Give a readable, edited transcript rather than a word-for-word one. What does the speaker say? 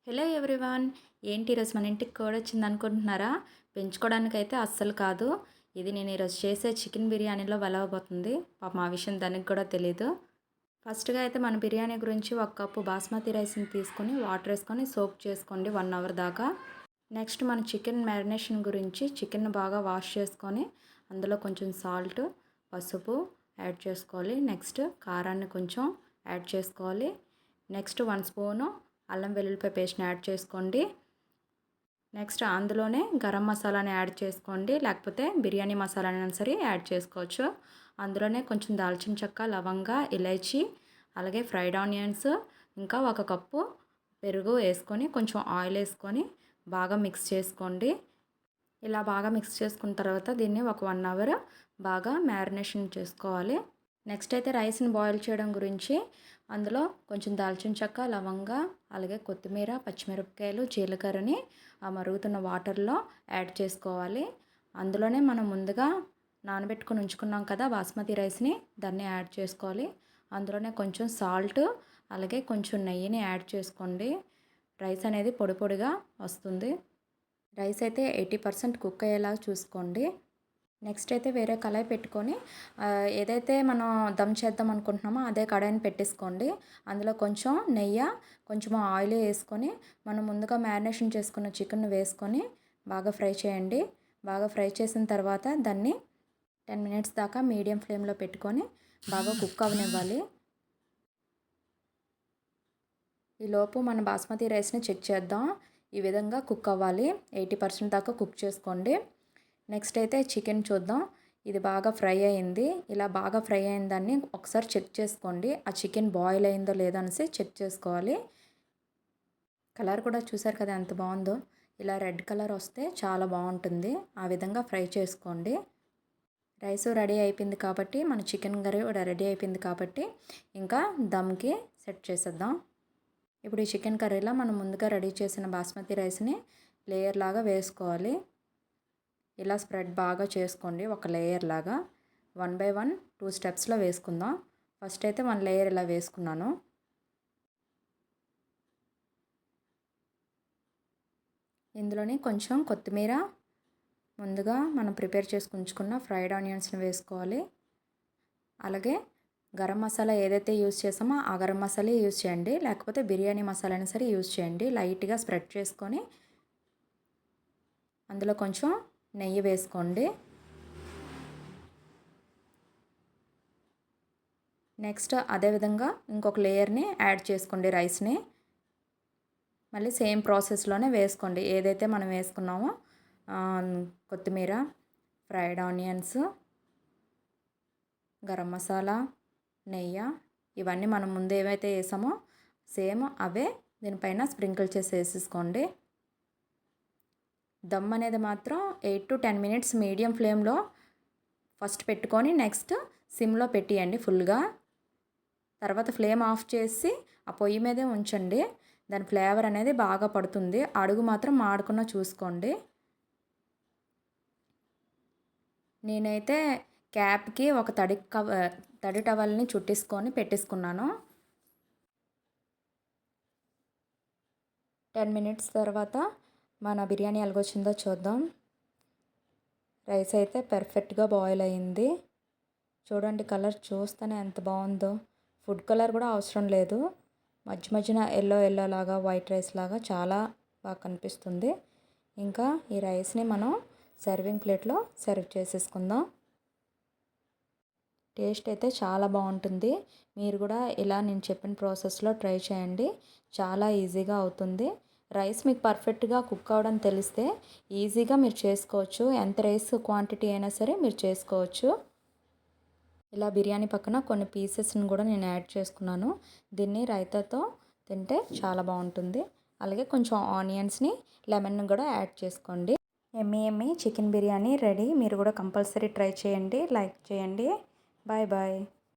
Hello everyone. ఏంటి ఈరోజు మన ఇంటికి కోడొచ్చింది అనుకుంటున్నారా? పెంచుకోవడానికైతే అస్సలు కాదు. ఇది నేను ఈరోజు చేసే చికెన్ బిర్యానీలో వెలవబోతుంది. పాపం ఆ విషయం దానికి కూడా తెలీదు. ఫస్ట్గా అయితే మన బిర్యానీ గురించి 1 కప్పు బాస్మతి రైస్ని తీసుకొని వాటర్ వేసుకొని సోక్ చేసుకోండి 1 అవర్ దాకా. నెక్స్ట్ మన చికెన్ మ్యారినేషన్ గురించి చికెన్ బాగా వాష్ చేసుకొని అందులో కొంచెం సాల్ట్, పసుపు యాడ్ చేసుకోవాలి. నెక్స్ట్ కారాన్ని కొంచెం యాడ్ చేసుకోవాలి. నెక్స్ట్ 1 స్పూను అల్లం వెల్లుల్లిపాయ పేస్ట్ని యాడ్ చేసుకోండి. నెక్స్ట్ అందులోనే గరం మసాలాని యాడ్ చేసుకోండి, లేకపోతే బిర్యానీ మసాలానైనా సరే యాడ్ చేసుకోవచ్చు. అందులోనే కొంచెం దాల్చిన చెక్క, లవంగ, ఇలైచి, అలాగే ఫ్రైడ్ ఆనియన్స్, ఇంకా 1 కప్పు పెరుగు వేసుకొని కొంచెం ఆయిల్ వేసుకొని బాగా మిక్స్ చేసుకోండి. ఇలా బాగా మిక్స్ చేసుకున్న తర్వాత దీన్ని ఒక 1 అవర్ బాగా మ్యారినేషన్ చేసుకోవాలి. నెక్స్ట్ అయితే రైస్ని బాయిల్ చేయడం గురించి అందులో కొంచెం దాల్చిన చెక్క, లవంగ, అలాగే కొత్తిమీర, పచ్చిమిరపకాయలు, జీలకర్రని ఆ మరుగుతున్న వాటర్లో యాడ్ చేసుకోవాలి. అందులోనే మనం ముందుగా నానబెట్టుకొని ఉంచుకున్నాం కదా బాస్మతి రైస్ని, దాన్ని యాడ్ చేసుకోవాలి. అందులోనే కొంచెం సాల్ట్, అలాగే కొంచెం నెయ్యిని యాడ్ చేసుకోండి. రైస్ అనేది పొడి పొడిగా వస్తుంది. రైస్ అయితే 80% కుక్ అయ్యేలా చూసుకోండి. నెక్స్ట్ అయితే వేరే కళాయి పెట్టుకొని ఏదైతే మనం దమ్ చేద్దాం అనుకుంటున్నామో అదే కడాయిని పెట్టేసుకోండి. అందులో కొంచెం నెయ్యి, కొంచెం ఆయిల్ వేసుకొని మనం ముందుగా మ్యారినేషన్ చేసుకున్న చికెన్ వేసుకొని బాగా ఫ్రై చేయండి. బాగా ఫ్రై చేసిన తర్వాత దాన్ని 10 మినిట్స్ దాకా మీడియం ఫ్లేమ్లో పెట్టుకొని బాగా కుక్ అవనివ్వాలి. ఈలోపు మన బాస్మతి రైస్ని చెక్ చేద్దాం. ఈ విధంగా కుక్ అవ్వాలి. 80% దాకా కుక్ చేసుకోండి. నెక్స్ట్ అయితే చికెన్ చూద్దాం. ఇది బాగా ఫ్రై అయింది. ఇలా బాగా ఫ్రై అయిన దాన్ని ఒకసారి చెక్ చేసుకోండి. ఆ చికెన్ బాయిల్ అయిందో లేదో అనేసి చెక్ చేసుకోవాలి. కలర్ కూడా చూసారు కదా ఎంత బాగుందో. ఇలా రెడ్ కలర్ వస్తే చాలా బాగుంటుంది. ఆ విధంగా ఫ్రై చేసుకోండి. రైస్ రెడీ అయిపోయింది కాబట్టి, మన చికెన్ కర్రీ కూడా రెడీ అయిపోయింది కాబట్టి ఇంకా దమ్కి సెట్ చేసేద్దాం. ఇప్పుడు ఈ చికెన్ కర్రీలో మనం ముందుగా రెడీ చేసిన బాస్మతి రైస్ని లేయర్ లాగా వేసుకోవాలి. ఇలా స్ప్రెడ్ బాగా చేసుకోండి. ఒక లేయర్ లాగా 1 by 1 2 స్టెప్స్లో వేసుకుందాం. ఫస్ట్ అయితే 1 లేయర్ ఇలా వేసుకున్నాను. ఇందులోని కొంచెం కొత్తిమీర, ముందుగా మనం ప్రిపేర్ చేసి ఉంచుకున్న ఫ్రైడ్ ఆనియన్స్ని వేసుకోవాలి. అలాగే గరం మసాలా ఏదైతే యూజ్ చేసామో ఆ గరం మసాలా యూజ్ చేయండి, లేకపోతే బిర్యానీ మసాలా అయినా సరే యూజ్ చేయండి. లైట్గా స్ప్రెడ్ చేసుకొని అందులో కొంచెం నెయ్యి వేసుకోండి. నెక్స్ట్ అదేవిధంగా ఇంకొక లేయర్ని యాడ్ చేసుకోండి రైస్ని. మళ్ళీ సేమ్ ప్రాసెస్లోనే వేసుకోండి. ఏదైతే మనం వేసుకున్నామో కొత్తిమీర, ఫ్రైడ్ ఆనియన్స్, గరం మసాలా, నెయ్యి, ఇవన్నీ మనం ముందు ఏవైతే వేసామో సేమ్ అవే దీనిపైన స్ప్రింకిల్ చేసి వేసేసుకోండి. దమ్ అనేది మాత్రం 8 to 10 మినిట్స్ మీడియం ఫ్లేమ్లో ఫస్ట్ పెట్టుకొని నెక్స్ట్ సిమ్లో పెట్టియండి ఫుల్గా. తర్వాత ఫ్లేమ్ ఆఫ్ చేసి ఆ పొయ్యి మీదే ఉంచండి. దాని ఫ్లేవర్ అనేది బాగా పడుతుంది. అడుగు మాత్రం మాడకుండా చూసుకోండి. నేనైతే క్యాప్కి ఒక తడి టవల్ని చుట్టేసుకొని పెట్టేసుకున్నాను. 10 మినిట్స్ తర్వాత మన బిర్యానీ ఎలాగొచ్చిందో చూద్దాం. రైస్ అయితే పర్ఫెక్ట్గా బాయిల్ అయింది. చూడండి కలర్ చూస్తేనే ఎంత బాగుందో. ఫుడ్ కలర్ కూడా అవసరం లేదు. మధ్య మధ్యన ఎల్లో లాగా, వైట్ రైస్ లాగా చాలా బాగా కనిపిస్తుంది. ఇంకా ఈ రైస్ని మనం సర్వింగ్ ప్లేట్లో సర్వ్ చేసేసుకుందాం. టేస్ట్ అయితే చాలా బాగుంటుంది. మీరు కూడా ఇలా నేను చెప్పిన ప్రాసెస్లో ట్రై చేయండి. చాలా ఈజీగా అవుతుంది. రైస్ మీకు పర్ఫెక్ట్గా కుక్ అవ్వడం తెలిస్తే ఈజీగా మీరు చేసుకోవచ్చు. ఎంత రైస్ క్వాంటిటీ అయినా సరే మీరు చేసుకోవచ్చు. ఇలా బిర్యానీ పక్కన కొన్ని పీసెస్ని కూడా నేను యాడ్ చేసుకున్నాను. దీన్ని రైతాతో తింటే చాలా బాగుంటుంది. అలాగే కొంచెం ఆనియన్స్ని, లెమన్ కూడా యాడ్ చేసుకోండి. ఎమ్మీ చికెన్ బిర్యానీ రెడీ. మీరు కూడా కంపల్సరీ ట్రై చేయండి. లైక్ చేయండి. Bye bye.